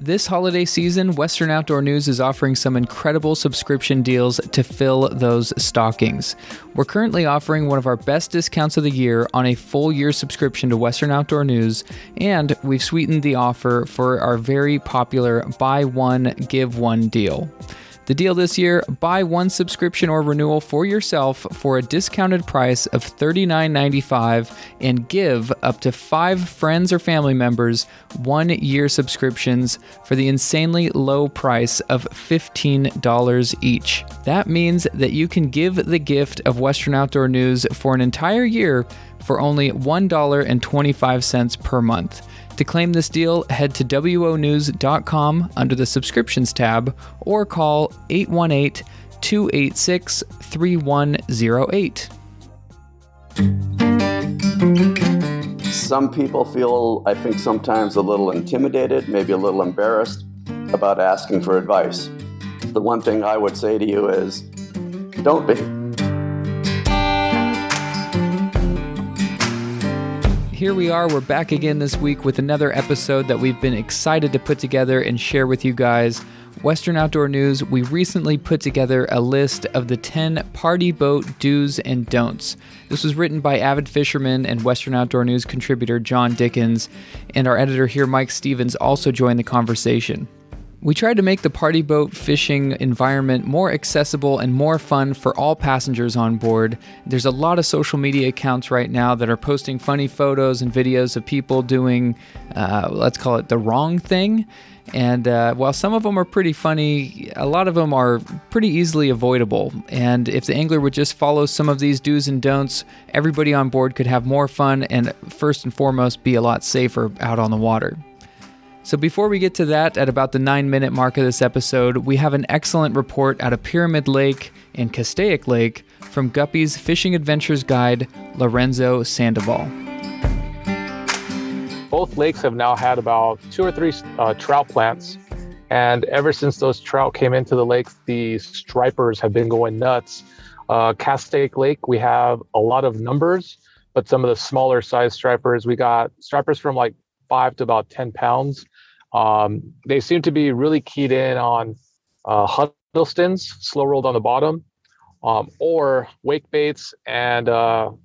This holiday season, Western Outdoor News is offering some incredible subscription deals to fill those stockings. We're currently offering one of our best discounts of the year on a full year subscription to Western Outdoor News, and we've sweetened the offer for our very popular buy one, give one deal. The deal this year, buy one subscription or renewal for yourself for a discounted price of $39.95 and give up to 5 friends or family members 1 year subscriptions for the insanely low price of $15 each. That means that you can give the gift of Western Outdoor News for an entire year for only $1.25 per month. To claim this deal, head to wonews.com under the subscriptions tab or call 818-286-3108. Some people feel, I think, sometimes a little intimidated, maybe a little embarrassed about asking for advice. The one thing I would say to you is, don't be. Here we are, we're back again this week with another episode that we've been excited to put together and share with you guys. Western Outdoor News, we recently put together a list of the 10 party boat do's and don'ts. This was written by avid fisherman and Western Outdoor News contributor John Dickens, and our editor here, Mike Stevens, also joined the conversation. We tried to make the party boat fishing environment more accessible and more fun for all passengers on board. There's a lot of social media accounts right now that are posting funny photos and videos of people doing, let's call it the wrong thing. And while some of them are pretty funny, a lot of them are pretty easily avoidable. And if the angler would just follow some of these do's and don'ts, everybody on board could have more fun and first and foremost be a lot safer out on the water. So before we get to that, at about the 9-minute mark of this episode, we have an excellent report out of Pyramid Lake and Castaic Lake from Guppy's Fishing Adventures guide, Lorenzo Sandoval. Both lakes have now had about 2 or 3 trout plants. And ever since those trout came into the lakes, the stripers have been going nuts. Castaic Lake, we have a lot of numbers, but some of the smaller size stripers, we got stripers from like 5 to about 10 pounds. They seem to be really keyed in on Huddlestons, slow rolled on the bottom, or wake baits and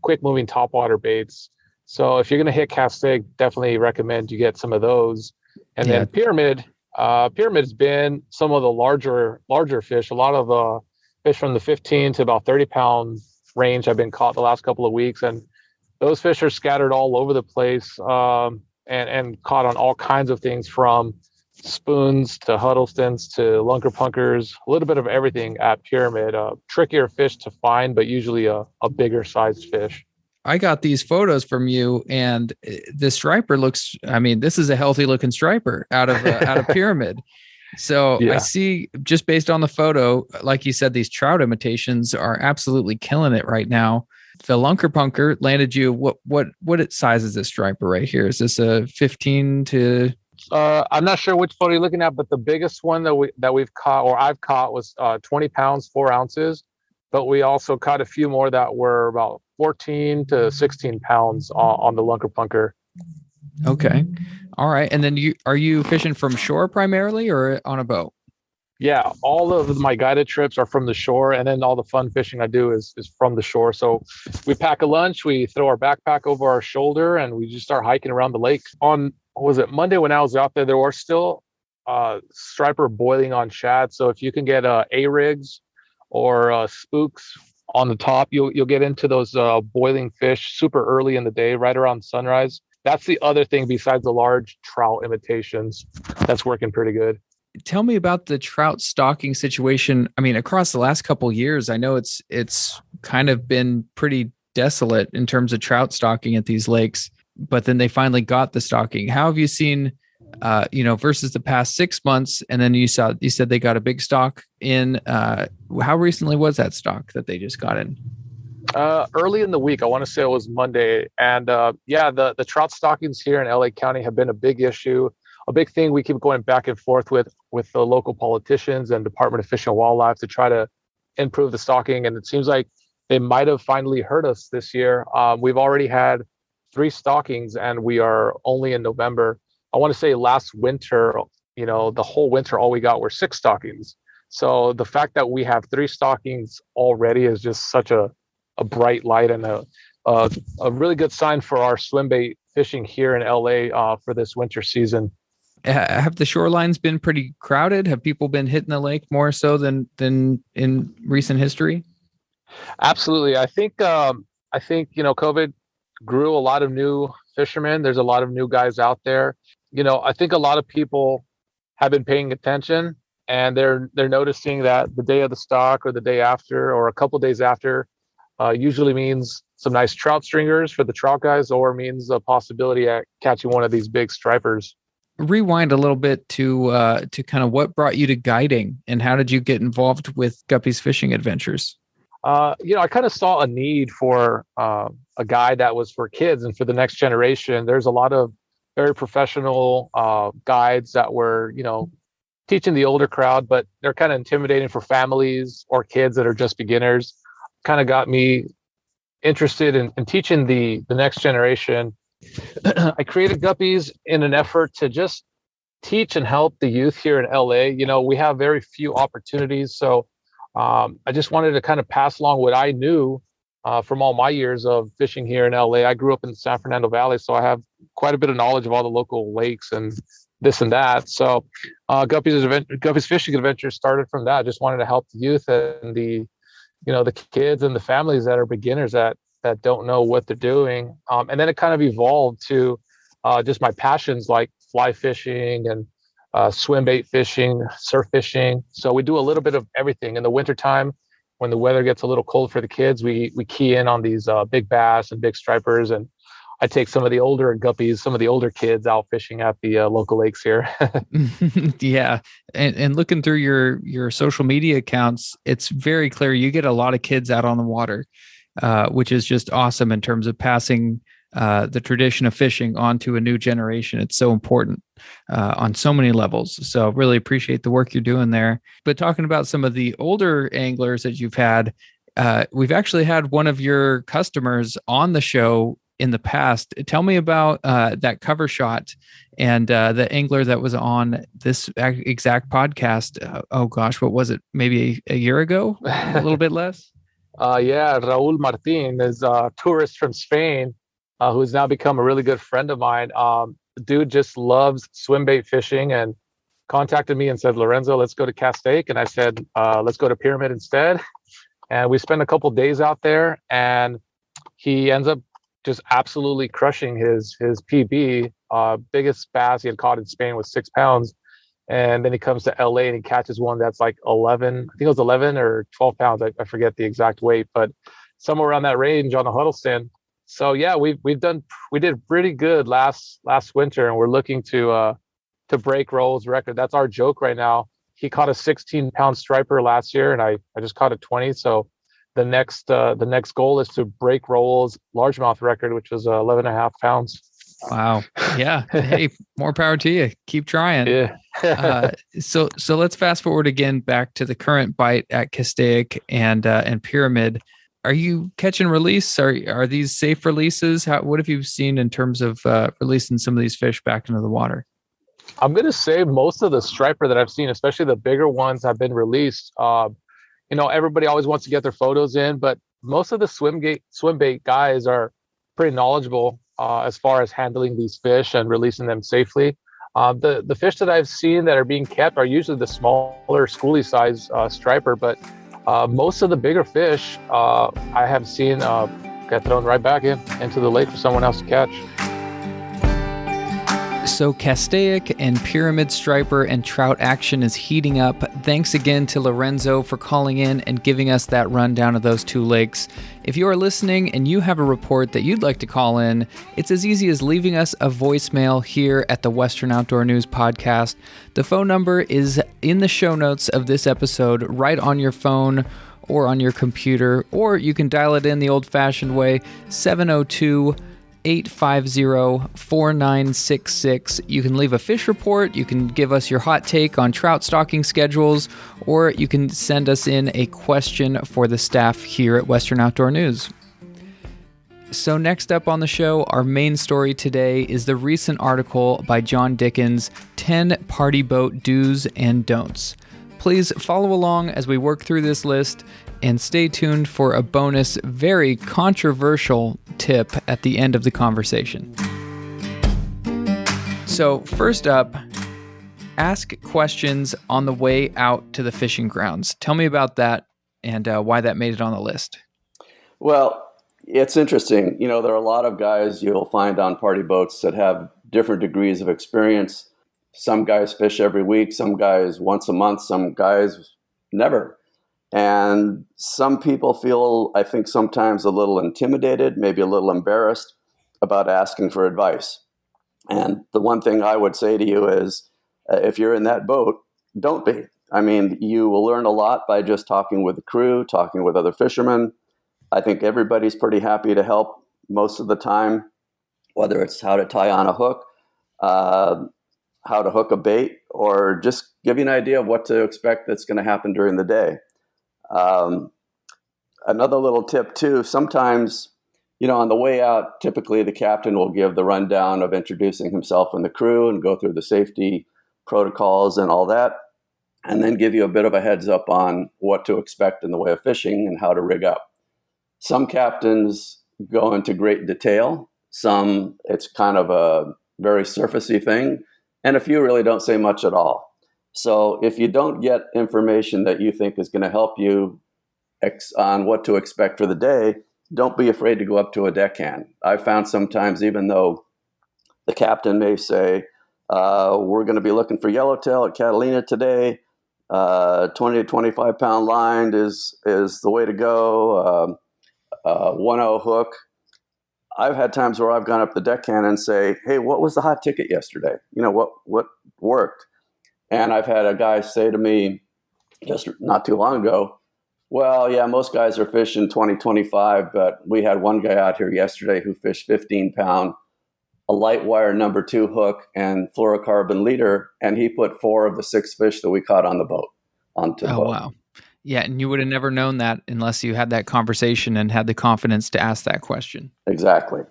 quick moving topwater baits. So if you're going to hit Castaic, definitely recommend you get some of those. And then Pyramid's been some of the larger fish. A lot of fish from the 15 to about 30 pound range have been caught the last couple of weeks. And those fish are scattered all over the place. And caught on all kinds of things from spoons to Huddlestons to lunker punkers, a little bit of everything at Pyramid. Trickier fish to find, but usually a bigger sized fish. I got these photos from you, and the striper looks, I mean, this is a healthy looking striper out of Pyramid. So yeah. I see, just based on the photo, like you said, these trout imitations are absolutely killing it right now. The lunker punker landed you. What size is this striper right here? Is this a 15 to? I'm not sure which photo you're looking at, but the biggest one that we've caught, or I've caught, was 20 pounds, 4 ounces. But we also caught a few more that were about 14 to 16 pounds on the lunker punker. Okay, all right. And then are you fishing from shore primarily or on a boat? Yeah, all of my guided trips are from the shore, and then all the fun fishing I do is from the shore. So we pack a lunch, we throw our backpack over our shoulder, and we just start hiking around the lake. On, was it Monday when I was out there, there were still striper boiling on shad. So if you can get A-rigs or spooks on the top, you'll get into those boiling fish super early in the day, right around sunrise. That's the other thing besides the large trout imitations that's working pretty good. Tell me about the trout stocking situation. I mean, across the last couple of years, I know it's kind of been pretty desolate in terms of trout stocking at these lakes, but then they finally got the stocking. How have you seen, versus the past 6 months? And then you said they got a big stock in, how recently was that stock that they just got in? Early in the week, I want to say it was Monday. And the trout stockings here in LA County have been a big issue. A big thing we keep going back and forth with the local politicians and Department of Fish and Wildlife to try to improve the stocking. And it seems like they might have finally heard us this year. We've already had 3 stockings and we are only in November. I want to say last winter, the whole winter, all we got were 6 stockings. So the fact that we have 3 stockings already is just such a bright light and a really good sign for our swim bait fishing here in LA for this winter season. Have the shorelines been pretty crowded? Have people been hitting the lake more so than in recent history? Absolutely. I think COVID grew a lot of new fishermen. There's a lot of new guys out there. I think a lot of people have been paying attention, and they're noticing that the day of the stock or the day after or a couple days after usually means some nice trout stringers for the trout guys, or means a possibility at catching one of these big stripers. Rewind a little bit to kind of what brought you to guiding, and how did you get involved with Guppy's fishing adventures? I kind of saw a need for a guide that was for kids and for the next generation. There's a lot of very professional guides that were, teaching the older crowd, but they're kind of intimidating for families or kids that are just beginners. Kind of got me interested in teaching the next generation. I created Guppies in an effort to just teach and help the youth here in LA. We have very few opportunities. So I just wanted to kind of pass along what I knew from all my years of fishing here in LA. I grew up in the San Fernando Valley, so I have quite a bit of knowledge of all the local lakes and this and that. So Guppy's Fishing Adventure started from that. I just wanted to help the youth and the kids and the families that are beginners that don't know what they're doing. And then it kind of evolved to just my passions like fly fishing and swim bait fishing, surf fishing. So we do a little bit of everything. In the wintertime, when the weather gets a little cold for the kids, we key in on these big bass and big stripers. And I take some of the older guppies, some of the older kids out fishing at the local lakes here. Yeah. And looking through your social media accounts, it's very clear you get a lot of kids out on the water, which is just awesome in terms of passing the tradition of fishing on to a new generation. It's so important on so many levels. So really appreciate the work you're doing there. But talking about some of the older anglers that you've had, we've actually had one of your customers on the show in the past. Tell me about that cover shot and the angler that was on this exact podcast. Oh gosh, what was it? Maybe a year ago? A little bit less? Yeah, Raul Martin is a tourist from Spain who's now become a really good friend of mine. The dude just loves swim bait fishing and contacted me and said, Lorenzo, let's go to Castaic. And I said, let's go to Pyramid instead. And we spent a couple days out there, and he ends up just absolutely crushing his PB. Biggest bass he had caught in Spain was 6 pounds. And then he comes to LA and he catches one that's like 11, I think it was 11 or 12 pounds. I forget the exact weight, but somewhere around that range on the Huddleston. So yeah, we did pretty good last winter, and we're looking to break Raul's record. That's our joke right now. He caught a 16-pound striper last year, and I just caught a 20. So the next goal is to break Raul's largemouth record, which was 11.5 pounds. Wow. Yeah. Hey, more power to you. Keep trying. Yeah. So let's fast forward again back to the current bite at Castaic and Pyramid. Are you catch and release? Are these safe releases? What have you seen in terms of releasing some of these fish back into the water? I'm going to say most of the striper that I've seen, especially the bigger ones, have been released. Everybody always wants to get their photos in, but most of the swim bait guys are pretty knowledgeable as far as handling these fish and releasing them safely. The fish that I've seen that are being kept are usually the smaller schoolie size striper, but most of the bigger fish I have seen get thrown right back into the lake for someone else to catch. So Castaic and Pyramid striper and trout action is heating up. Thanks again to Lorenzo for calling in and giving us that rundown of those two lakes. If you are listening and you have a report that you'd like to call in, it's as easy as leaving us a voicemail here at the Western Outdoor News Podcast. The phone number is in the show notes of this episode, right on your phone or on your computer, or you can dial it in the old-fashioned way, 702-850-4966. You can leave a fish report, you can give us your hot take on trout stocking schedules, or you can send us in a question for the staff here at Western Outdoor News. So next up on the show, our main story today is the recent article by John Dickens, 10 Party Boat Do's and Don'ts. Please follow along as we work through this list and stay tuned for a bonus, very controversial tip at the end of the conversation. So first up, ask questions on the way out to the fishing grounds. Tell me about that and why that made it on the list. Well, it's interesting. There are a lot of guys you'll find on party boats that have different degrees of experience. Some guys fish every week, some guys once a month, some guys never. And some people feel, I think, sometimes a little intimidated, maybe a little embarrassed about asking for advice. And the one thing I would say to you is, if you're in that boat, don't be. I mean, you will learn a lot by just talking with the crew, talking with other fishermen. I think everybody's pretty happy to help most of the time, whether it's how to tie on a hook, how to hook a bait, or just give you an idea of what to expect that's going to happen during the day. Another little tip too, sometimes, on the way out, typically the captain will give the rundown of introducing himself and the crew and go through the safety protocols and all that, and then give you a bit of a heads up on what to expect in the way of fishing and how to rig up. Some captains go into great detail. Some, it's kind of a very surfacey thing. And a few really don't say much at all. So if you don't get information that you think is going to help you on what to expect for the day, don't be afraid to go up to a deckhand. I found sometimes, even though the captain may say, we're going to be looking for yellowtail at Catalina today, 20 to 25 pound line is the way to go, 1-0 hook. I've had times where I've gone up the deckhand and say, hey, what was the hot ticket yesterday? What worked? And I've had a guy say to me just not too long ago, well, yeah, most guys are fishing 20, 25, but we had one guy out here yesterday who fished 15 pound, a light wire number 2 hook and fluorocarbon leader, and he put 4 of the 6 fish that we caught on the boat onto the boat. Wow. Yeah, and you would have never known that unless you had that conversation and had the confidence to ask that question. Exactly.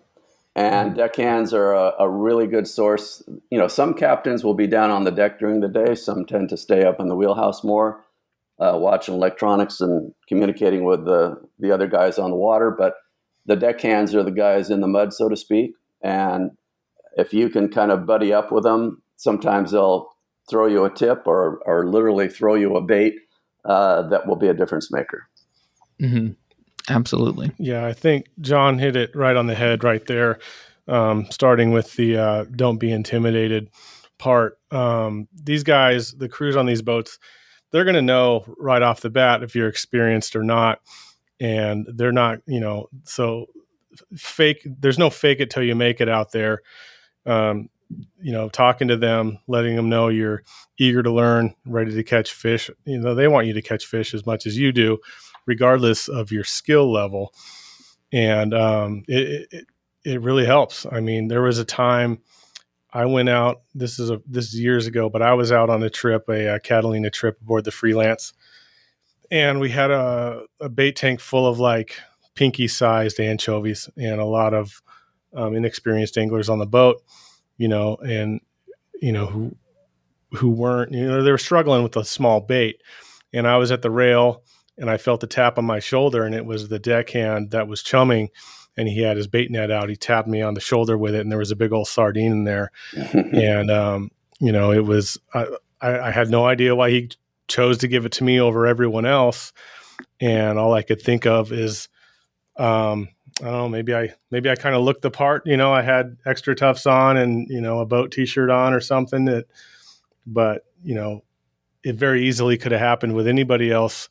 And deckhands are a really good source. Some captains will be down on the deck during the day. Some tend to stay up in the wheelhouse more, watching electronics and communicating with the other guys on the water. But the deckhands are the guys in the mud, so to speak. And if you can kind of buddy up with them, sometimes they'll throw you a tip or literally throw you a bait that will be a difference maker. Mm-hmm. Absolutely. Yeah, I think John hit it right on the head right there, starting with the don't be intimidated part. These guys, the crews on these boats, they're going to know right off the bat if you're experienced or not. And they're not, so there's no fake it till you make it out there. Talking to them, letting them know you're eager to learn, ready to catch fish. They want you to catch fish as much as you do, regardless of your skill level. And it really helps. I mean, there was a time I went out, this is years ago, but I was out on a trip, a Catalina trip aboard the Freelance. And we had a bait tank full of like pinky-sized anchovies and a lot of inexperienced anglers on the boat, who weren't, they were struggling with a small bait. And I was at the rail and I felt a tap on my shoulder, and it was the deckhand that was chumming, and he had his bait net out. He tapped me on the shoulder with it, and there was a big old sardine in there. And, it was, I had no idea why he chose to give it to me over everyone else. And all I could think of is, I don't know, maybe I kind of looked the part, I had extra tufts on and, a boat t-shirt on or something but it very easily could have happened with anybody else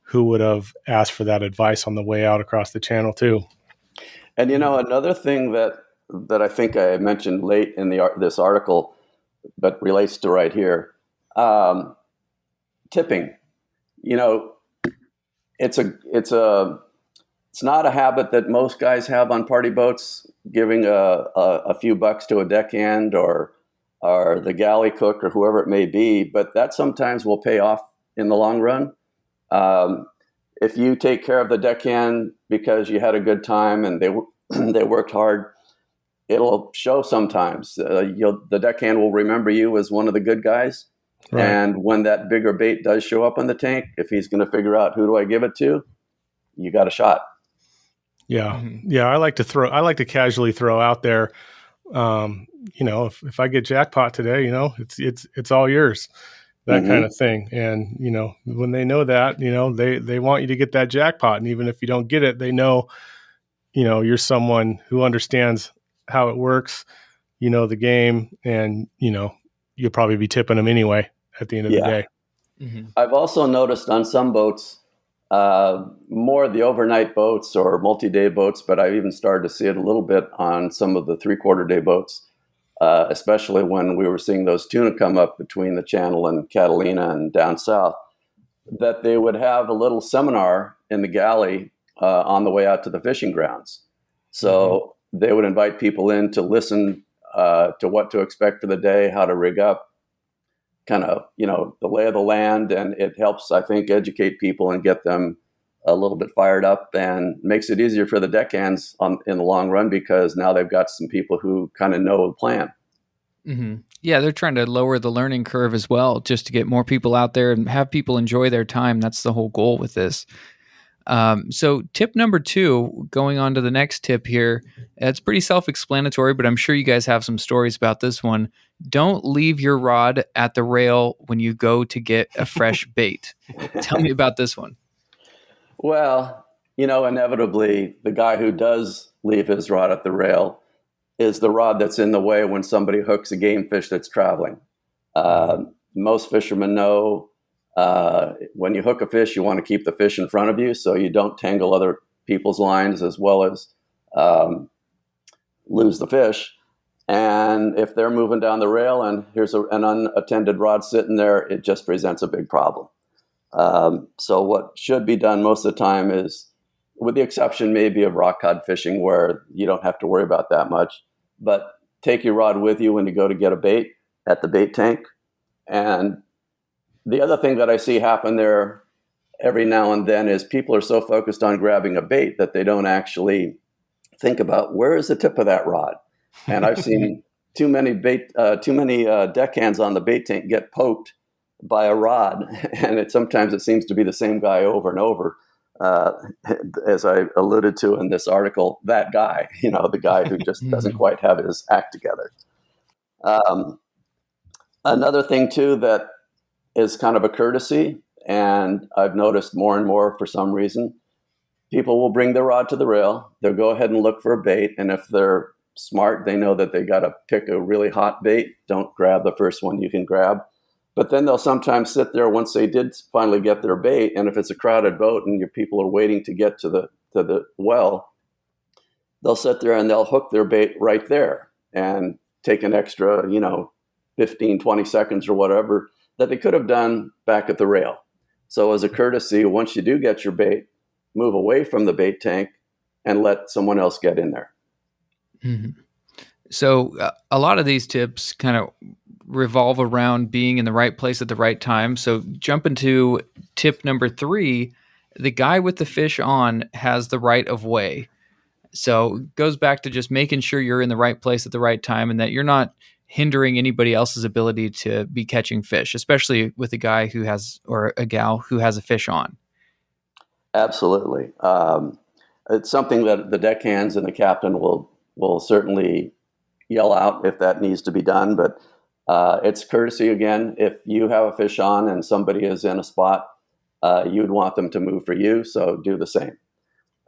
who would have asked for that advice on the way out across the channel too. And, another thing that I think I mentioned late in this article, but relates to right here, tipping. It's not a habit that most guys have on party boats, giving a few bucks to a deckhand or the galley cook or whoever it may be, but that sometimes will pay off in the long run. If you take care of the deckhand because you had a good time and they worked hard, it'll show sometimes. The deckhand will remember you as one of the good guys. Right. And when that bigger bait does show up in the tank, if he's going to figure out who do I give it to, you got a shot. Yeah. Yeah. I like to casually throw out there, if I get jackpot today, it's all yours, that kind of thing. And, when they know that, they want you to get that jackpot. And even if you don't get it, they know, you're someone who understands how it works, the game, and, you'll probably be tipping them anyway at the end of the day. I've also noticed on some boats, more of the overnight boats or multi-day boats, but I've even started to see it a little bit on some of the 3/4 day boats, especially when we were seeing those tuna come up between the Channel and Catalina and down south, that they would have a little seminar in the galley on the way out to the fishing grounds. So they would invite people in to listen to what to expect for the day, how to rig up, kind of, the lay of the land. And it helps, I think, educate people and get them a little bit fired up, and makes it easier for the deckhands in the long run, because now they've got some people who kind of know the plan. Yeah, they're trying to lower the learning curve as well, just to get more people out there and have people enjoy their time. That's the whole goal with this. So tip number 2, going on to the next tip here, it's pretty self-explanatory, but I'm sure you guys have some stories about this one. Don't leave your rod at the rail when you go to get a fresh bait. Tell me about this one. Well, inevitably, the guy who does leave his rod at the rail is the rod that's in the way when somebody hooks a game fish that's traveling. Most fishermen know when you hook a fish, you want to keep the fish in front of you so you don't tangle other people's lines as well as lose the fish. And if they're moving down the rail and here's an unattended rod sitting there, it just presents a big problem. So what should be done most of the time is, with the exception maybe of rock cod fishing where you don't have to worry about that much, but take your rod with you when you go to get a bait at the bait tank. And the other thing that I see happen there every now and then is people are so focused on grabbing a bait that they don't actually think about where is the tip of that rod. And I've seen too many deckhands on the bait tank get poked by a rod, and sometimes it seems to be the same guy over and over. As I alluded to in this article, that guy, the guy who just doesn't quite have his act together. Another thing too that is kind of a courtesy, and I've noticed more and more for some reason, people will bring their rod to the rail. They'll go ahead and look for a bait, and if they're smart, they know that they got to pick a really hot bait. Don't grab the first one you can grab. But then they'll sometimes sit there once they did finally get their bait, and if it's a crowded boat and your people are waiting to get to the well, they'll sit there and they'll hook their bait right there and take an extra, 15, 20 seconds or whatever that they could have done back at the rail. So as a courtesy, once you do get your bait, move away from the bait tank and let someone else get in there. So a lot of these tips kind of revolve around being in the right place at the right time. So jump into tip number 3, the guy with the fish on has the right of way. So it goes back to just making sure you're in the right place at the right time and that you're not hindering anybody else's ability to be catching fish, especially with a guy who has, or a gal who has a fish on. Absolutely. It's something that the deckhands and the captain will certainly yell out if that needs to be done, but it's courtesy again. If you have a fish on and somebody is in a spot, you'd want them to move for you, so do the same.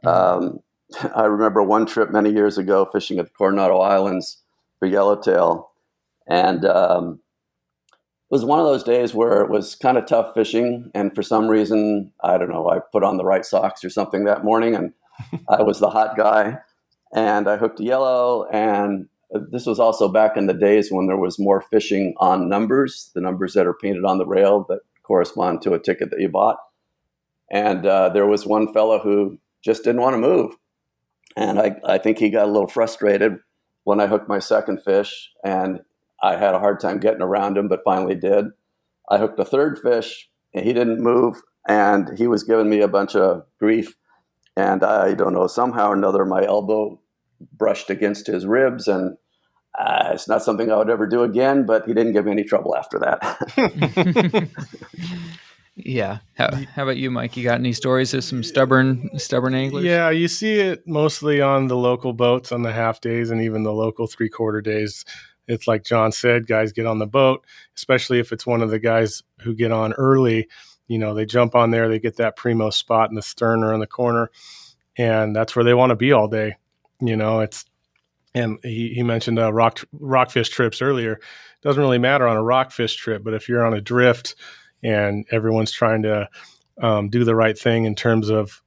I remember one trip many years ago fishing at the Coronado Islands for yellowtail, and it was one of those days where it was kind of tough fishing, and for some reason, I don't know, I put on the right socks or something that morning, and I was the hot guy, and I hooked a yellow, and this was also back in the days when there was more fishing on numbers, the numbers that are painted on the rail that correspond to a ticket that you bought. And there was one fellow who just didn't want to move. And I think he got a little frustrated when I hooked my second fish, and I had a hard time getting around him, but finally did. I hooked a third fish, and he didn't move, and he was giving me a bunch of grief. And I don't know, somehow or another, my elbow brushed against his ribs, and it's not something I would ever do again, but he didn't give me any trouble after that. Yeah. How about you, Mike? You got any stories of some stubborn anglers? Yeah, you see it mostly on the local boats on the half days and even the local 3/4 days. It's like John said, guys get on the boat, especially if it's one of the guys who get on early. They jump on there, they get that primo spot in the stern or in the corner, and that's where they want to be all day. And he mentioned rockfish trips earlier. It doesn't really matter on a rockfish trip, but if you're on a drift and everyone's trying to do the right thing in terms of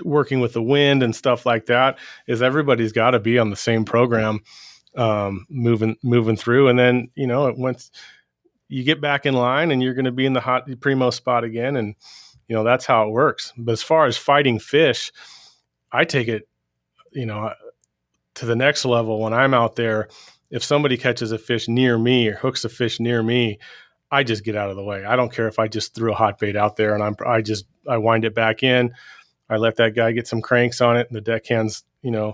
working with the wind and stuff like that, is everybody's got to be on the same program, moving through. And then once you get back in line, and you're going to be in the hot primo spot again, and that's how it works. But as far as fighting fish, I take it to the next level. When I'm out there, if somebody catches a fish near me or hooks a fish near me, I just get out of the way. I don't care if I just threw a hot bait out there and I wind it back in. I let that guy get some cranks on it, and the deckhands,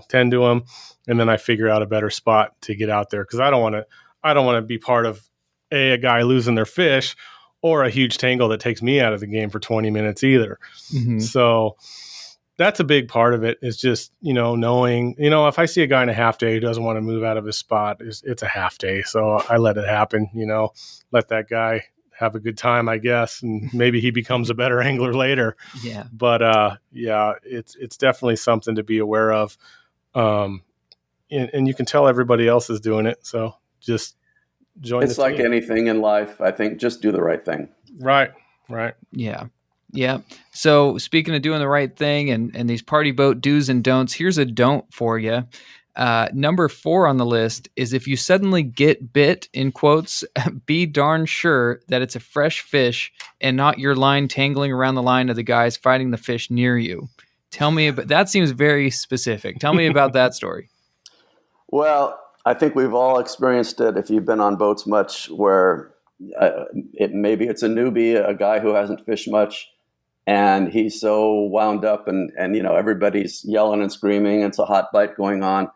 tend to him, and then I figure out a better spot to get out there, because I don't want to be part of a guy losing their fish or a huge tangle that takes me out of the game for 20 minutes either. Mm-hmm. So that's a big part of it, is just, knowing, if I see a guy in a half day who doesn't want to move out of his spot, it's a half day. So I let it happen, let that guy have a good time, I guess. And maybe he becomes a better angler later. Yeah. But it's definitely something to be aware of. And you can tell everybody else is doing it. So just join the team. It's like anything in life. I think just do the right thing. Right. Yeah. Yeah. So speaking of doing the right thing and these party boat do's and don'ts, here's a don't for you. Number 4 on the list is, if you suddenly get bit, in quotes, be darn sure that it's a fresh fish and not your line tangling around the line of the guys fighting the fish near you. Tell me about that. Seems very specific. Tell me about that story. Well, I think we've all experienced it if you've been on boats much, where maybe it's a newbie, a guy who hasn't fished much, and he's so wound up and everybody's yelling and screaming. It's a hot bite going on,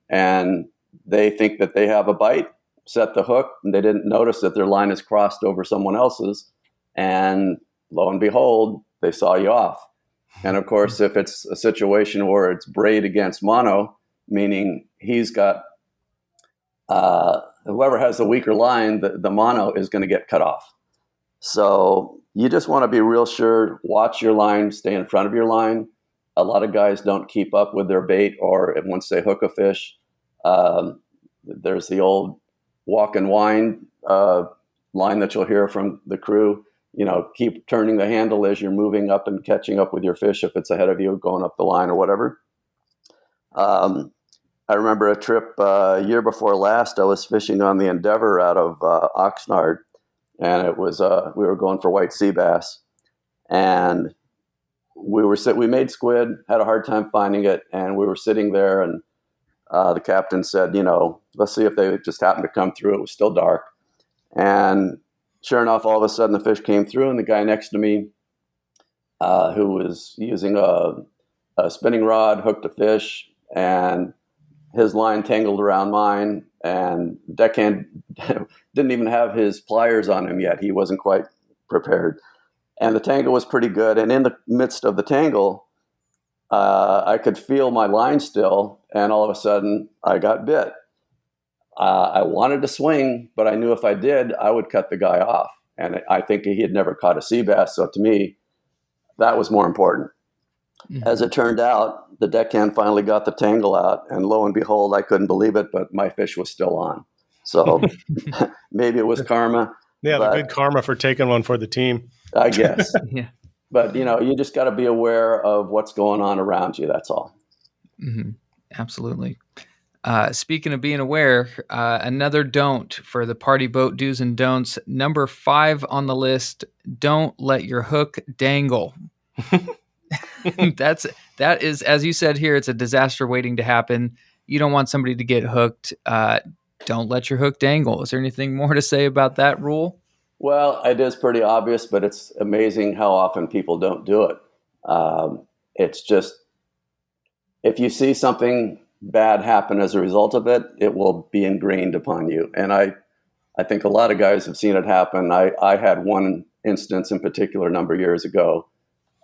and they think that they have a bite, set the hook, and they didn't notice that their line is crossed over someone else's, and lo and behold, they saw you off. And of course, if it's a situation where it's braid against mono, meaning he's got whoever has the weaker line, the mono is going to get cut off. So you just want to be real sure, watch your line, stay in front of your line. A lot of guys don't keep up with their bait, or once they hook a fish, there's the old walk and wind line that you'll hear from the crew. Keep turning the handle as you're moving up and catching up with your fish if it's ahead of you, going up the line or whatever. I remember a trip year before last. I was fishing on the Endeavor out of Oxnard, and it was we were going for white sea bass, and we made squid, had a hard time finding it, and we were sitting there, and the captain said, let's see if they just happened to come through. It was still dark, and sure enough, all of a sudden the fish came through, and the guy next to me, who was using a spinning rod, hooked a fish, and his line tangled around mine, and deckhand didn't even have his pliers on him yet. He wasn't quite prepared. And the tangle was pretty good. And in the midst of the tangle, I could feel my line still, and all of a sudden I got bit. I wanted to swing, but I knew if I did, I would cut the guy off. And I think he had never caught a sea bass, so to me, that was more important. Mm-hmm. As it turned out, the deckhand finally got the tangle out, and lo and behold, I couldn't believe it, but my fish was still on. So maybe it was karma. Yeah, the good karma for taking one for the team, I guess. Yeah. But, you just got to be aware of what's going on around you. That's all. Mm-hmm. Absolutely. Speaking of being aware, another don't for the party boat do's and don'ts. Number 5 on the list, don't let your hook dangle. That is, as you said here, it's a disaster waiting to happen. You don't want somebody to get hooked. Don't let your hook dangle. Is there anything more to say about that rule? Well, it is pretty obvious, but it's amazing how often people don't do it. It's just, if you see something bad happen as a result of it, it will be ingrained upon you. And I think a lot of guys have seen it happen. I had one instance in particular a number of years ago.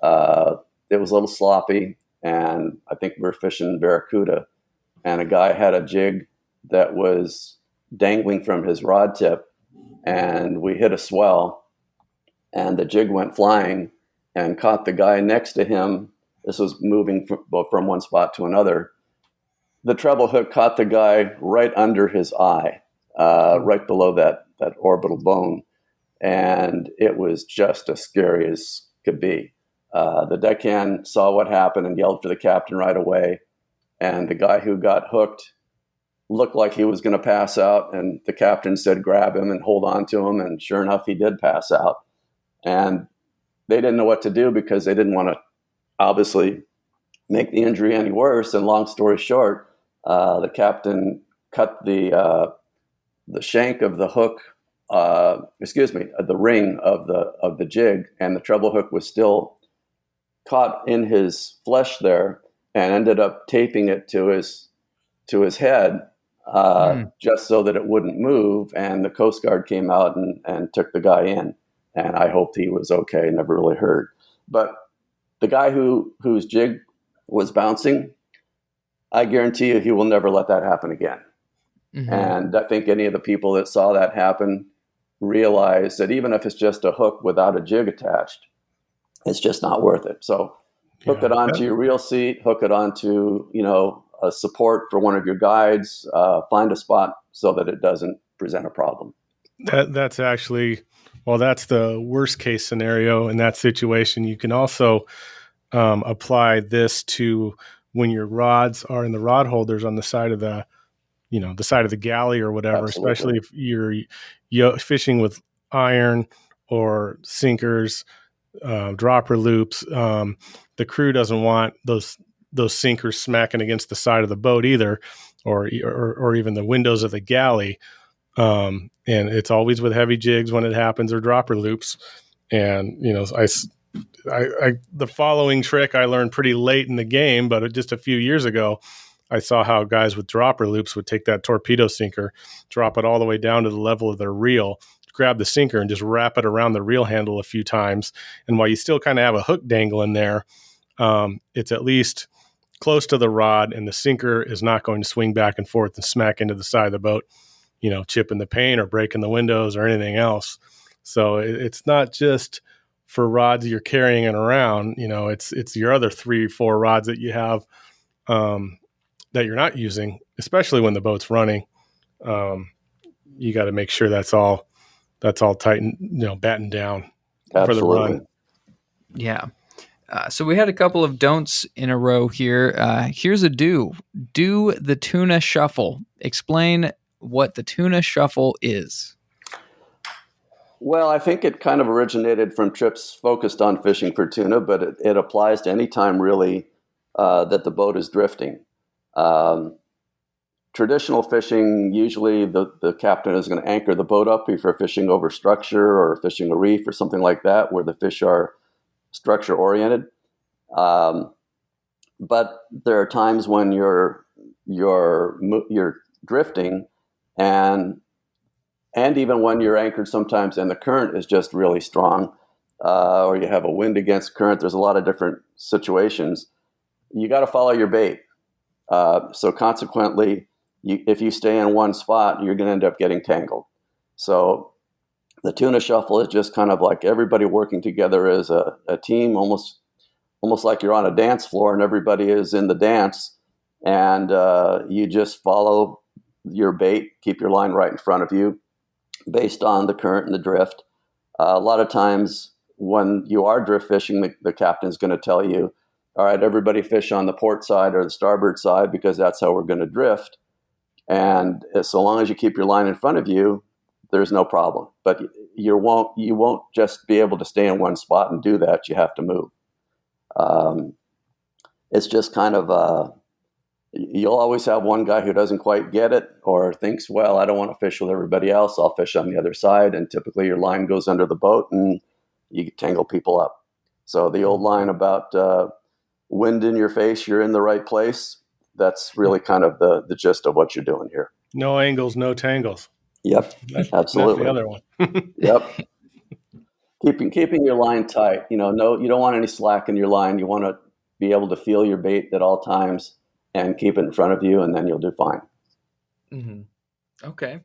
It was a little sloppy, and I think we were fishing barracuda, and a guy had a jig that was dangling from his rod tip, and we hit a swell, and the jig went flying and caught the guy next to him. This was moving from one spot to another. The treble hook caught the guy right under his eye, right below that orbital bone. And it was just as scary as could be. The deckhand saw what happened and yelled for the captain right away. And the guy who got hooked looked like he was going to pass out. And the captain said, grab him and hold on to him. And sure enough, he did pass out. And they didn't know what to do because they didn't want to obviously make the injury any worse. And long story short, the captain cut the shank of the hook, the ring of the jig, and the treble hook was still caught in his flesh there, and ended up taping it to his head, just so that it wouldn't move. And the Coast Guard came out and took the guy in, and I hoped he was okay, never really hurt. But the guy whose jig was bouncing, I guarantee you he will never let that happen again. Mm-hmm. And I think any of the people that saw that happen realize that even if it's just a hook without a jig attached, it's just not worth it. So hook it onto your reel seat, hook it onto, a support for one of your guides, find a spot so that it doesn't present a problem. That's actually, that's the worst case scenario in that situation. You can also apply this to when your rods are in the rod holders on the side of the side of the galley or whatever. Absolutely. Especially if you're fishing with iron or sinkers, dropper loops. The crew doesn't want those sinkers smacking against the side of the boat either, or even the windows of the galley. And it's always with heavy jigs when it happens, or dropper loops. And the following trick I learned pretty late in the game, but just a few years ago, I saw how guys with dropper loops would take that torpedo sinker, drop it all the way down to the level of their reel, grab the sinker and just wrap it around the reel handle a few times. And while you still kind of have a hook dangling there, it's at least close to the rod, and the sinker is not going to swing back and forth and smack into the side of the boat, chipping the paint or breaking the windows or anything else. So it's not just for rods you're carrying it around, it's your other 3-4 rods that you have that you're not using, especially when the boat's running. You got to make sure that's all tightened, battened down. Absolutely. For the run. Yeah. So we had a couple of don'ts in a row here. Here's a do. Do the tuna shuffle. Explain what the tuna shuffle is. Well, I think it kind of originated from trips focused on fishing for tuna, but it applies to any time really that the boat is drifting. Traditional fishing, usually the captain is going to anchor the boat up if you're fishing over structure or fishing a reef or something like that, where the fish are structure oriented. But there are times when you're drifting, and even when you're anchored sometimes and the current is just really strong, or you have a wind against current. There's a lot of different situations. You got to follow your bait. So consequently, if you stay in one spot, you're going to end up getting tangled. So the tuna shuffle is just kind of like everybody working together as a team, almost like you're on a dance floor and everybody is in the dance, and you just follow your bait, keep your line right in front of you based on the current and the drift. A lot of times when you are drift fishing, the captain's going to tell you, all right, everybody fish on the port side or the starboard side because that's how we're going to drift. And so long as you keep your line in front of you, there's no problem. But you won't just be able to stay in one spot and do that. You have to move. It's just kind of you'll always have one guy who doesn't quite get it or thinks, well, I don't want to fish with everybody else. I'll fish on the other side. And typically your line goes under the boat and you tangle people up. So the old line about wind in your face, you're in the right place. That's really kind of the gist of what you're doing here. No angles, no tangles. Yep, absolutely. That's the other one. Yep. Keeping your line tight. You don't want any slack in your line. You want to be able to feel your bait at all times and keep it in front of you, and then you'll do fine. Mm-hmm. Okay.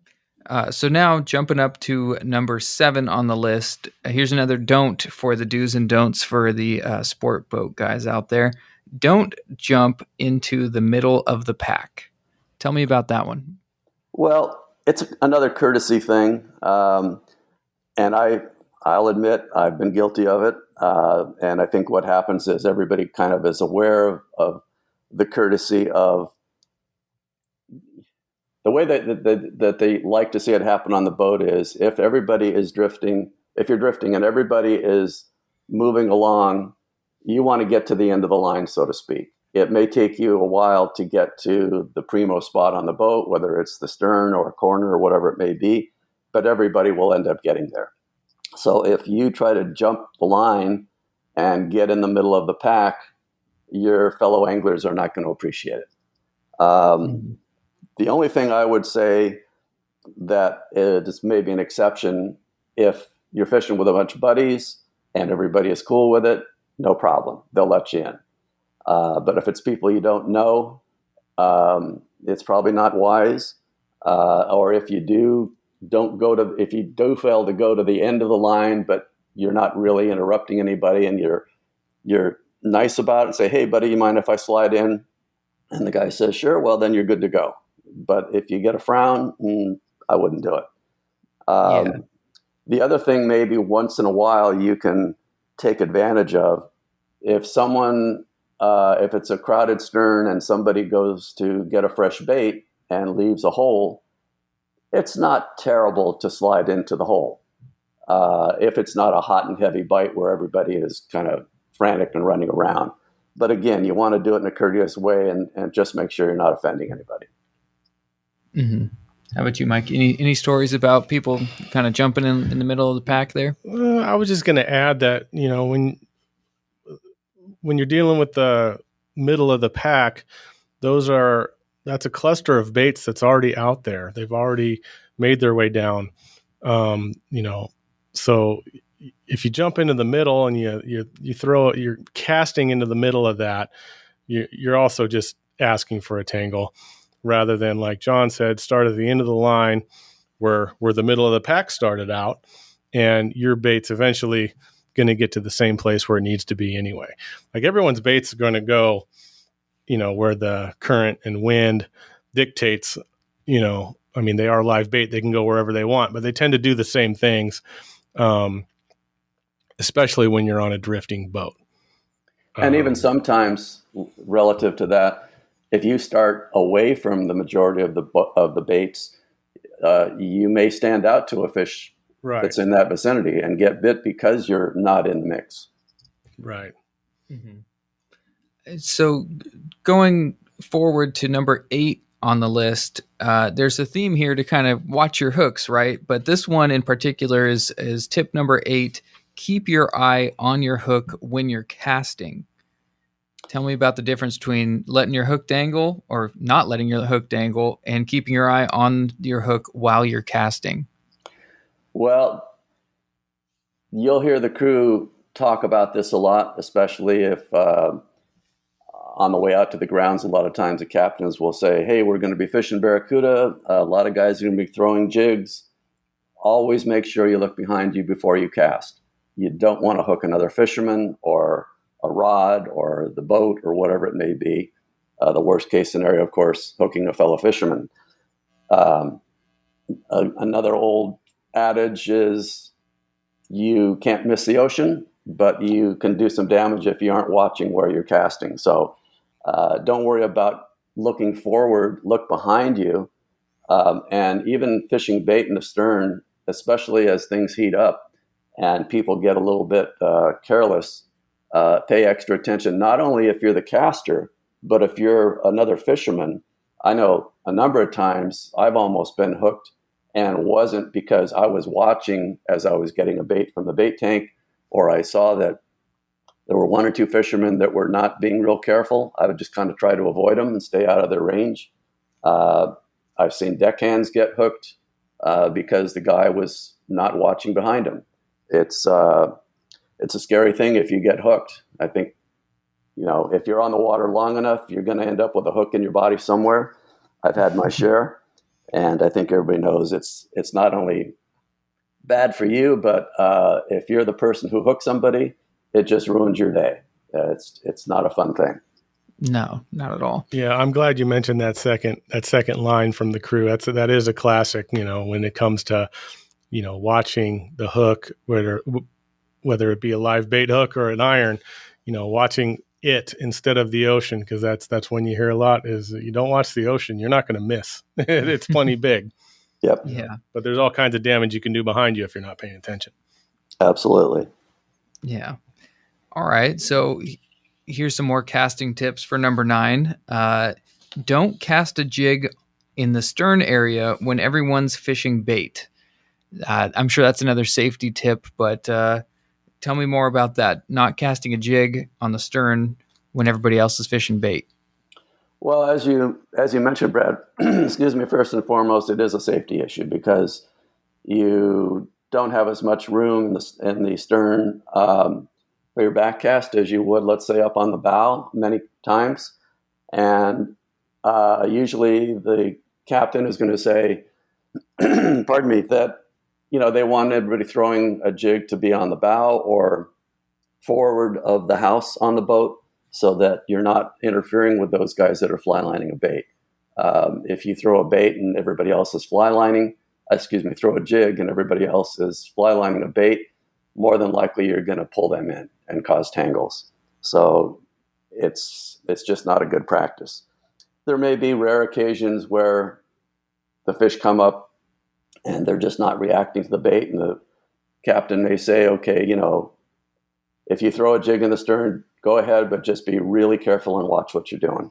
So now jumping up to number 7 on the list, here's another don't for the do's and don'ts for the sport boat guys out there. Don't jump into the middle of the pack. Tell me about that one. Well, it's another courtesy thing, and I'll admit I've been guilty of it. And I think what happens is everybody kind of is aware of the courtesy of the way that they like to see it happen on the boat is if everybody is drifting, if you're drifting and everybody is moving along, you want to get to the end of the line, so to speak. It may take you a while to get to the primo spot on the boat, whether it's the stern or a corner or whatever it may be, but everybody will end up getting there. So if you try to jump the line and get in the middle of the pack, your fellow anglers are not going to appreciate it. The only thing I would say that is maybe an exception, if you're fishing with a bunch of buddies and everybody is cool with it, no problem. They'll let you in. But if it's people you don't know, it's probably not wise. Or if you do fail to go to the end of the line, but you're not really interrupting anybody and you're nice about it and say, hey, buddy, you mind if I slide in? And the guy says, sure, well, then you're good to go. But if you get a frown, I wouldn't do it. The other thing, maybe once in a while, you can take advantage of, if it's a crowded stern and somebody goes to get a fresh bait and leaves a hole, it's not terrible to slide into the hole. If it's not a hot and heavy bite where everybody is kind of frantic and running around. But again, you want to do it in a courteous way and just make sure you're not offending anybody. Mm-hmm. How about you, Mike? Any stories about people kind of jumping in the middle of the pack there? I was just going to add that, when you're dealing with the middle of the pack, that's a cluster of baits that's already out there. They've already made their way down. So if you jump into the middle and you're casting into the middle of that, you're also just asking for a tangle, rather than, like John said, start at the end of the line where the middle of the pack started out, and your bait's eventually going to get to the same place where it needs to be anyway. Like, everyone's bait's going to go, where the current and wind dictates, they are live bait. They can go wherever they want, but they tend to do the same things, especially when you're on a drifting boat. And even sometimes, relative to that, if you start away from the majority of the baits, you may stand out to a fish that's in that vicinity and get bit because you're not in the mix. Right. Mm-hmm. So going forward to number 8 on the list, there's a theme here to kind of watch your hooks, right? But this one in particular is tip number 8: keep your eye on your hook when you're casting. Tell me about the difference between letting your hook dangle or not letting your hook dangle and keeping your eye on your hook while you're casting. Well, you'll hear the crew talk about this a lot, especially if on the way out to the grounds, a lot of times the captains will say, hey, we're going to be fishing barracuda. A lot of guys are going to be throwing jigs. Always make sure you look behind you before you cast. You don't want to hook another fisherman or a rod or the boat or whatever it may be. The worst case scenario, of course, hooking a fellow fisherman. Another old adage is you can't miss the ocean, but you can do some damage if you aren't watching where you're casting. So don't worry about looking forward, look behind you. And even fishing bait in the stern, especially as things heat up and people get a little bit careless, pay extra attention, not only if you're the caster, but if you're another fisherman. I know a number of times I've almost been hooked and wasn't because I was watching as I was getting a bait from the bait tank, or I saw that there were one or two fishermen that were not being real careful. I would just kind of try to avoid them and stay out of their range. I've seen deckhands get hooked because the guy was not watching behind him. It's a scary thing if you get hooked. I think, if you're on the water long enough, you're going to end up with a hook in your body somewhere. I've had my share, and I think everybody knows it's not only bad for you, but if you're the person who hooks somebody, it just ruins your day. It's not a fun thing. No, not at all. Yeah, I'm glad you mentioned that second line from the crew. That is a classic. When it comes to watching the hook, whether it be a live bait hook or an iron, watching it instead of the ocean, because that's when you hear a lot is you don't watch the ocean, you're not going to miss. It's plenty big. Yep. Yeah. But there's all kinds of damage you can do behind you if you're not paying attention. Absolutely. Yeah. All right. So here's some more casting tips for number 9. Don't cast a jig in the stern area when everyone's fishing bait. I'm sure that's another safety tip, but tell me more about that. Not casting a jig on the stern when everybody else is fishing bait. Well, as you mentioned, Brad, excuse me, first and foremost, it is a safety issue because you don't have as much room in the stern for your back cast as you would, let's say, up on the bow many times. And usually the captain is going to say, pardon me, that they want everybody throwing a jig to be on the bow or forward of the house on the boat so that you're not interfering with those guys that are fly lining a bait. If you throw a bait and everybody else is throw a jig and everybody else is fly lining a bait, more than likely you're going to pull them in and cause tangles. So it's just not a good practice. There may be rare occasions where the fish come up and they're just not reacting to the bait, and the captain may say, okay, if you throw a jig in the stern, go ahead, but just be really careful and watch what you're doing.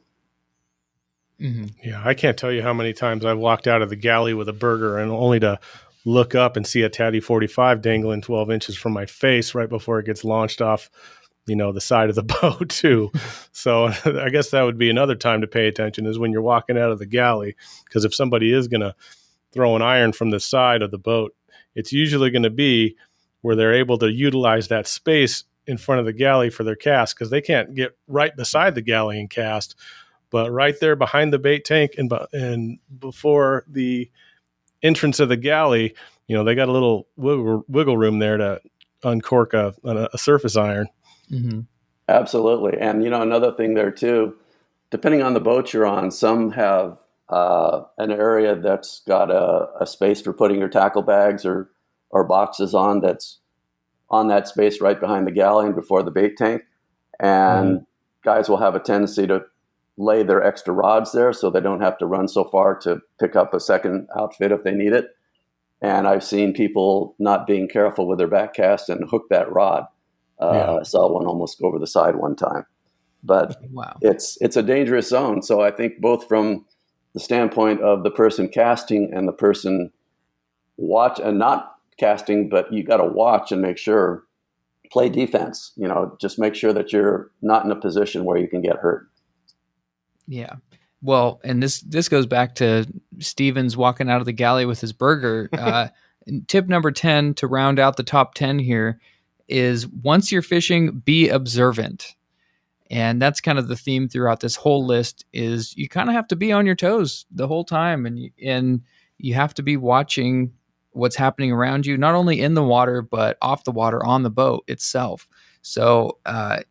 Mm-hmm. Yeah, I can't tell you how many times I've walked out of the galley with a burger and only to look up and see a Tatty 45 dangling 12 inches from my face right before it gets launched off, the side of the boat too. So I guess that would be another time to pay attention is when you're walking out of the galley, because if somebody is going to throw an iron from the side of the boat, it's usually going to be where they're able to utilize that space in front of the galley for their cast, because they can't get right beside the galley and cast, but right there behind the bait tank and before the entrance of the galley, they got a little wiggle room there to uncork a surface iron. Mm-hmm. Absolutely. And, another thing there too, depending on the boat you're on, some have an area that's got a space for putting your tackle bags or boxes on that's on that space right behind the galley and before the bait tank. And guys will have a tendency to lay their extra rods there so they don't have to run so far to pick up a second outfit if they need it. And I've seen people not being careful with their back cast and hook that rod. I saw one almost go over the side one time. But wow, it's a dangerous zone. So I think both from the standpoint of the person casting and the person watch and not casting, but you got to watch and make sure, play defense, just make sure that you're not in a position where you can get hurt. Yeah. Well, and this goes back to Stevens walking out of the galley with his burger. Tip number 10 to round out the top 10 here is once you're fishing, be observant. And that's kind of the theme throughout this whole list is you kind of have to be on your toes the whole time. And you have to be watching what's happening around you, not only in the water, but off the water on the boat itself. So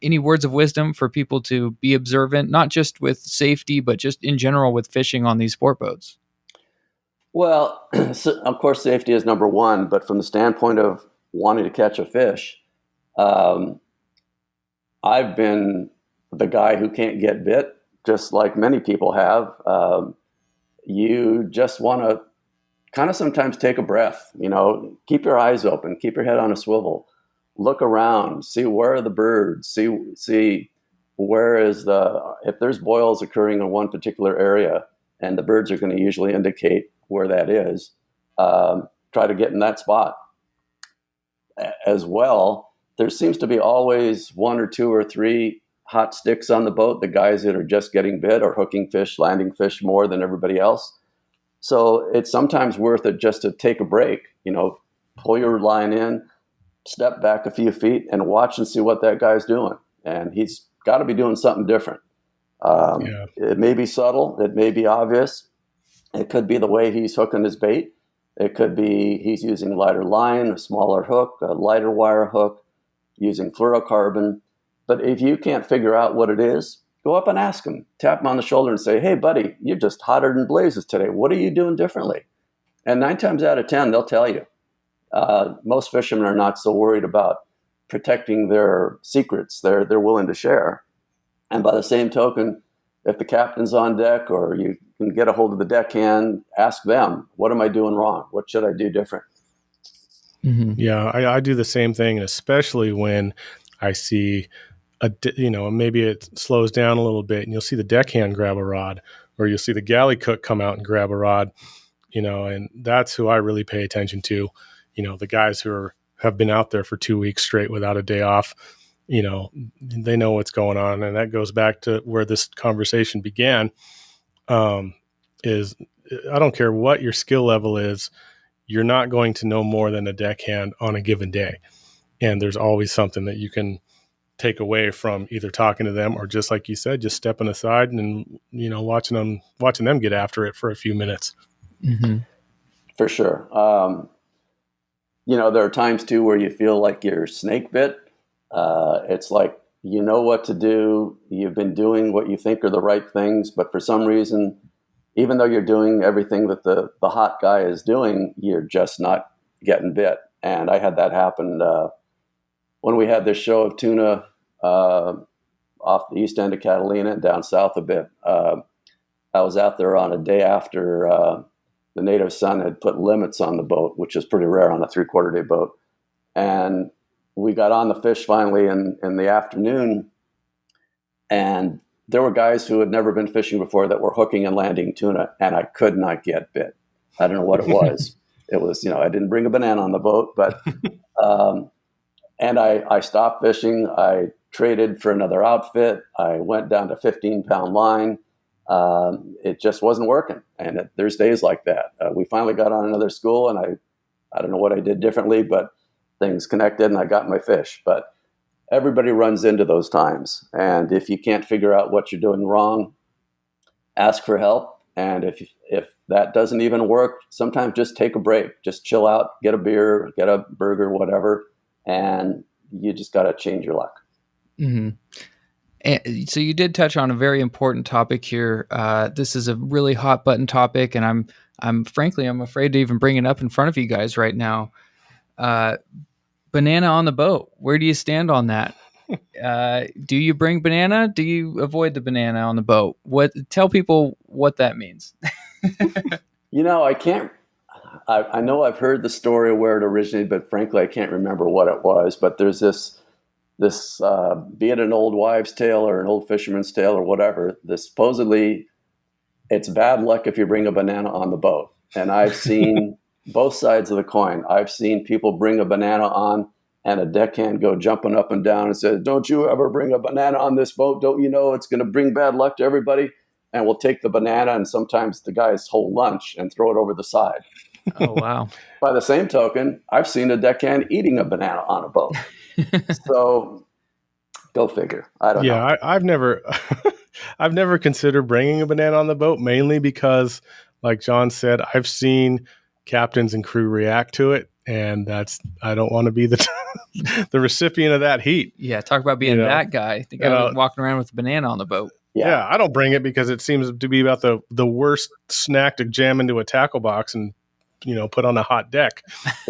any words of wisdom for people to be observant, not just with safety, but just in general with fishing on these sport boats? Well, so of course, safety is number one, but from the standpoint of wanting to catch a fish, I've been the guy who can't get bit, just like many people have. You just want to kind of sometimes take a breath, keep your eyes open, keep your head on a swivel, look around, see where are the birds, see where is if there's boils occurring in one particular area, and the birds are going to usually indicate where that is, try to get in that spot. As well, there seems to be always one or two or three hot sticks on the boat, the guys that are just getting bit or hooking fish, landing fish more than everybody else. So it's sometimes worth it just to take a break, pull your line in, step back a few feet and watch and see what that guy's doing. And he's got to be doing something different. It may be subtle. It may be obvious. It could be the way he's hooking his bait. It could be he's using lighter line, a smaller hook, a lighter wire hook, using fluorocarbon. But if you can't figure out what it is, go up and ask him. Tap him on the shoulder and say, hey, buddy, you're just hotter than blazes today. What are you doing differently? And 9 times out of 10, they'll tell you. Most fishermen are not so worried about protecting their secrets. They're willing to share. And by the same token, if the captain's on deck or you can get a hold of the deckhand, ask them, what am I doing wrong? What should I do different? Mm-hmm. Yeah, I do the same thing, especially when I see maybe it slows down a little bit and you'll see the deckhand grab a rod, or you'll see the galley cook come out and grab a rod, and that's who I really pay attention to. The guys who have been out there for 2 weeks straight without a day off, they know what's going on. And that goes back to where this conversation began, is I don't care what your skill level is, you're not going to know more than a deckhand on a given day. And there's always something that you can take away from either talking to them or, just like you said, just stepping aside and, watching them get after it for a few minutes. Mm-hmm. For sure. There are times too where you feel like you're snake bit. It's like, you know what to do. You've been doing what you think are the right things, but for some reason, even though you're doing everything that the hot guy is doing, you're just not getting bit. And I had that happen when we had this show of tuna off the east end of Catalina and down south a bit. I was out there on a day after the native son had put limits on the boat, which is pretty rare on a 3/4 day boat. And we got on the fish finally in the afternoon, and there were guys who had never been fishing before that were hooking and landing tuna, and I could not get bit. I don't know what it was. It was, I didn't bring a banana on the boat, but, and I stopped fishing. I traded for another outfit. I went down to 15-pound line. It just wasn't working. And there's days like that. We finally got on another school, and I don't know what I did differently, but things connected and I got my fish. But everybody runs into those times. And if you can't figure out what you're doing wrong, ask for help. And if that doesn't even work, sometimes just take a break, just chill out, get a beer, get a burger, whatever. And you just got to change your luck. Mm-hmm. And so you did touch on a very important topic here. This is a really hot button topic, and I'm frankly afraid to even bring it up in front of you guys right now. Banana on the boat. Where do you stand on that? Do you bring banana? Do you avoid the banana on the boat? Tell people what that means. I can't. I know I've heard the story where it originated, but frankly, I can't remember what it was. But there's this be it an old wives' tale or an old fisherman's tale or whatever, supposedly it's bad luck if you bring a banana on the boat. And I've seen both sides of the coin. I've seen people bring a banana on and a deckhand go jumping up and down and say, don't you ever bring a banana on this boat? Don't you know it's going to bring bad luck to everybody? And we'll take the banana and sometimes the guy's whole lunch and throw it over the side. Oh, wow. By the same token, I've seen a deckhand eating a banana on a boat. So go figure. I don't know. Yeah, I've never considered bringing a banana on the boat, mainly because, like John said, I've seen captains and crew react to it, and I don't want to be the recipient of that heat. Yeah, talk about being that guy. The guy walking around with a banana on the boat. Yeah, I don't bring it because it seems to be about the worst snack to jam into a tackle box and put on a hot deck.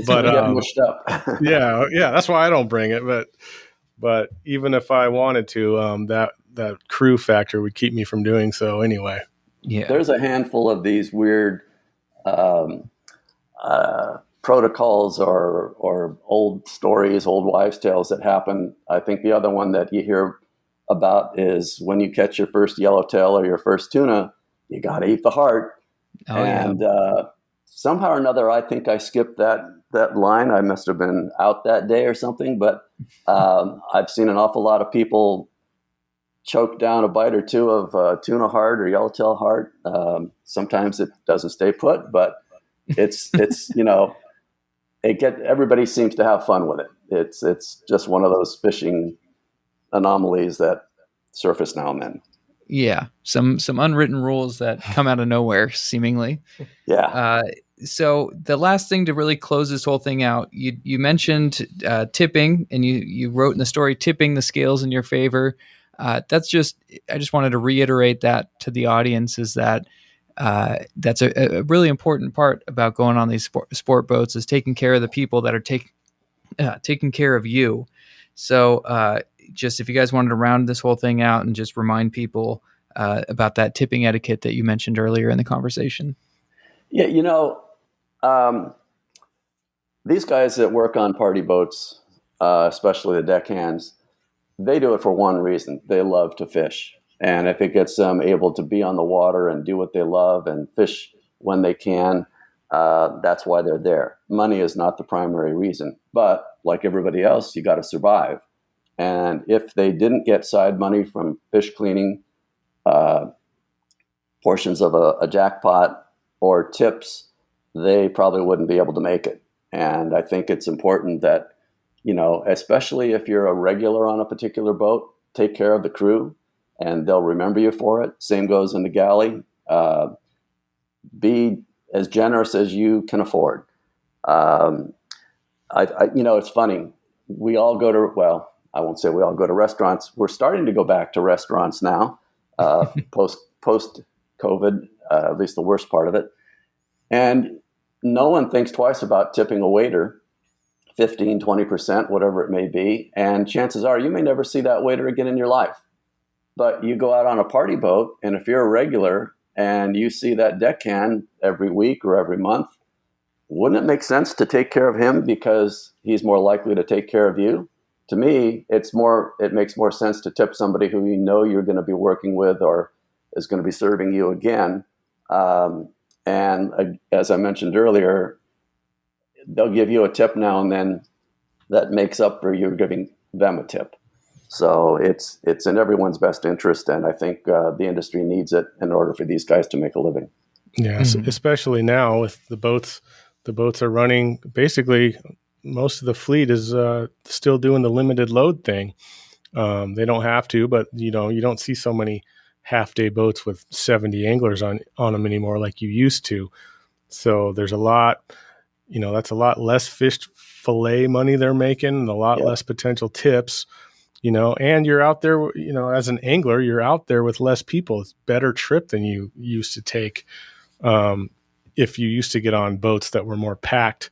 But get mushed up. yeah, that's why I don't bring it. But even if I wanted to, that crew factor would keep me from doing so anyway. Yeah, there's a handful of these weird protocols or old stories, old wives' tales that happen. I think the other one that you hear about is when you catch your first yellowtail or your first tuna, you got to eat the heart. Oh, and somehow or another, I think I skipped that that line. I must have been out that day or something, but I've seen an awful lot of people choke down a bite or two of tuna heart or yellowtail heart. Sometimes it doesn't stay put, but it's everybody seems to have fun with it. It's just one of those fishing anomalies that surface now and then. Yeah, some unwritten rules that come out of nowhere, seemingly. Yeah. So the last thing to really close this whole thing out, you mentioned tipping, and you wrote in the story, tipping the scales in your favor. I just wanted to reiterate that to the audience, is that that's a really important part about going on these sport boats, is taking care of the people that are taking care of you. So just if you guys wanted to round this whole thing out and just remind people about that tipping etiquette that you mentioned earlier in the conversation. Yeah, these guys that work on party boats, especially the deckhands, they do it for one reason. They love to fish. And if it gets them able to be on the water and do what they love and fish when they can, that's why they're there. Money is not the primary reason. But like everybody else, you got to survive. And if they didn't get side money from fish cleaning, portions of a jackpot or tips, they probably wouldn't be able to make it. And I think it's important that, especially if you're a regular on a particular boat, take care of the crew and they'll remember you for it. Same goes in the galley. Be as generous as you can afford. It's funny. We all go to, well, I won't say we all go to restaurants. We're starting to go back to restaurants now, post COVID, at least the worst part of it. And no one thinks twice about tipping a waiter 15, 20%, whatever it may be. And chances are you may never see that waiter again in your life. But you go out on a party boat, and if you're a regular and you see that deckhand every week or every month, wouldn't it make sense to take care of him because he's more likely to take care of you? To me, it makes more sense to tip somebody who you know you're going to be working with or is going to be serving you again. And as I mentioned earlier, they'll give you a tip now and then that makes up for you giving them a tip. So it's in everyone's best interest, and I think the industry needs it in order for these guys to make a living. Yeah, especially now with the boats. The boats are running. Basically, most of the fleet is still doing the limited load thing. They don't have to, but you don't see so many half-day boats with 70 anglers on them anymore like you used to. So there's a lot, that's a lot less fish fillet money they're making and a lot less potential tips, and you're out there, as an angler, you're out there with less people. It's better trip than you used to take if you used to get on boats that were more packed,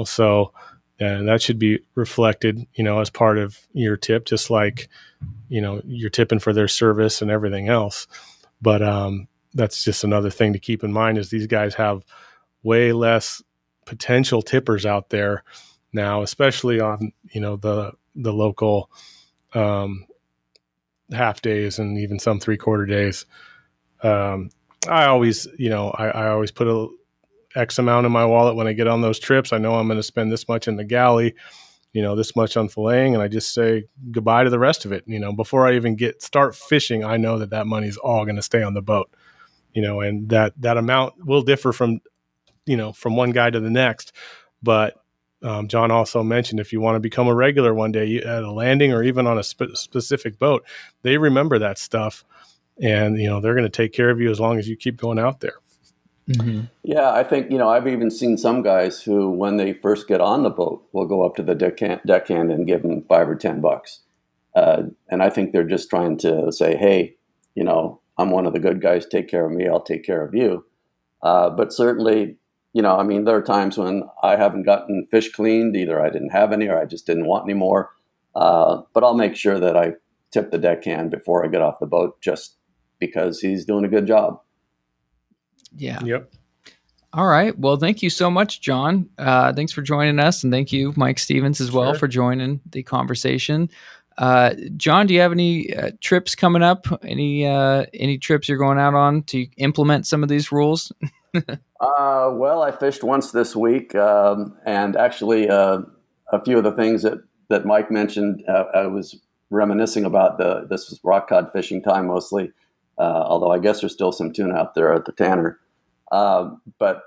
so that should be reflected, as part of your tip, just like, you're tipping for their service and everything else. But that's just another thing to keep in mind is these guys have way less potential tippers out there now, especially on, the local half days and even some 3/4 days. I always, I always put a X amount in my wallet when I get on those trips. I know I'm going to spend this much in the galley, this much on filleting, and I just say goodbye to the rest of it. Before I even start fishing, I know that money's all going to stay on the boat, and that amount will differ from one guy to the next. But John also mentioned if you want to become a regular one day at a landing or even on a specific boat, they remember that stuff, and they're going to take care of you as long as you keep going out there. Mm-hmm. Yeah, I think, I've even seen some guys who, when they first get on the boat, will go up to the deckhand and give them $5 or $10. And I think they're just trying to say, hey, I'm one of the good guys. Take care of me. I'll take care of you. But certainly, there are times when I haven't gotten fish cleaned. Either I didn't have any or I just didn't want any more. But I'll make sure that I tip the deckhand before I get off the boat just because he's doing a good job. Yeah. Yep. All right. Well, thank you so much, John. Thanks for joining us. And thank you, Mike Stevens, as well, for joining the conversation. John, do you have any trips coming up? Any trips you're going out on to implement some of these rules? Well, I fished once this week, and actually a few of the things that Mike mentioned, I was reminiscing about this was rock cod fishing time mostly, although I guess there's still some tuna out there at the Tanner. But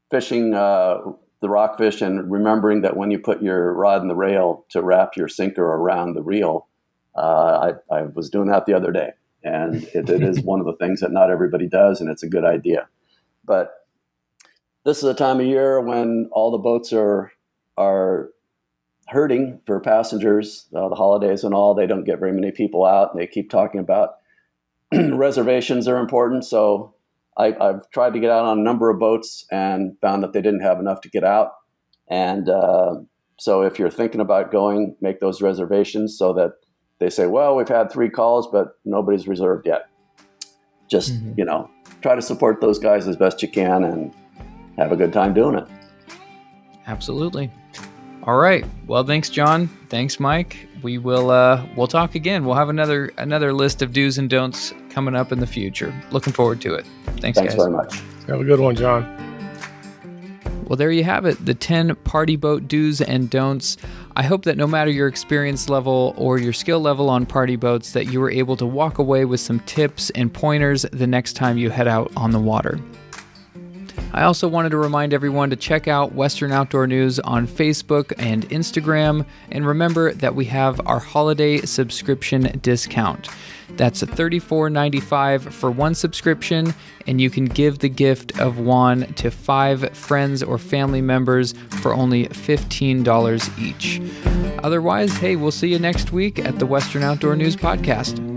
fishing the rockfish and remembering that when you put your rod in the rail to wrap your sinker around the reel, I was doing that the other day. And it is one of the things that not everybody does, and it's a good idea. But this is a time of year when all the boats are hurting for passengers, the holidays and all. They don't get very many people out, and they keep talking about reservations are important. So I've tried to get out on a number of boats and found that they didn't have enough to get out. And so if you're thinking about going, make those reservations so that they say, well, we've had 3 calls, but nobody's reserved yet. Just, try to support those guys as best you can and have a good time doing it. Absolutely. All right. Well, thanks, John. Thanks, Mike. We will we'll talk again. We'll have another list of do's and don'ts coming up in the future. Looking forward to it. Thanks guys. Very much. Have a good one, John. Well, there you have it, the 10 party boat do's and don'ts. I hope that no matter your experience level or your skill level on party boats, that you were able to walk away with some tips and pointers the next time you head out on the water. I also wanted to remind everyone to check out Western Outdoor News on Facebook and Instagram, and remember that we have our holiday subscription discount. That's $34.95 for one subscription, and you can give the gift of one to 5 friends or family members for only $15 each. Otherwise, hey, we'll see you next week at the Western Outdoor News Podcast.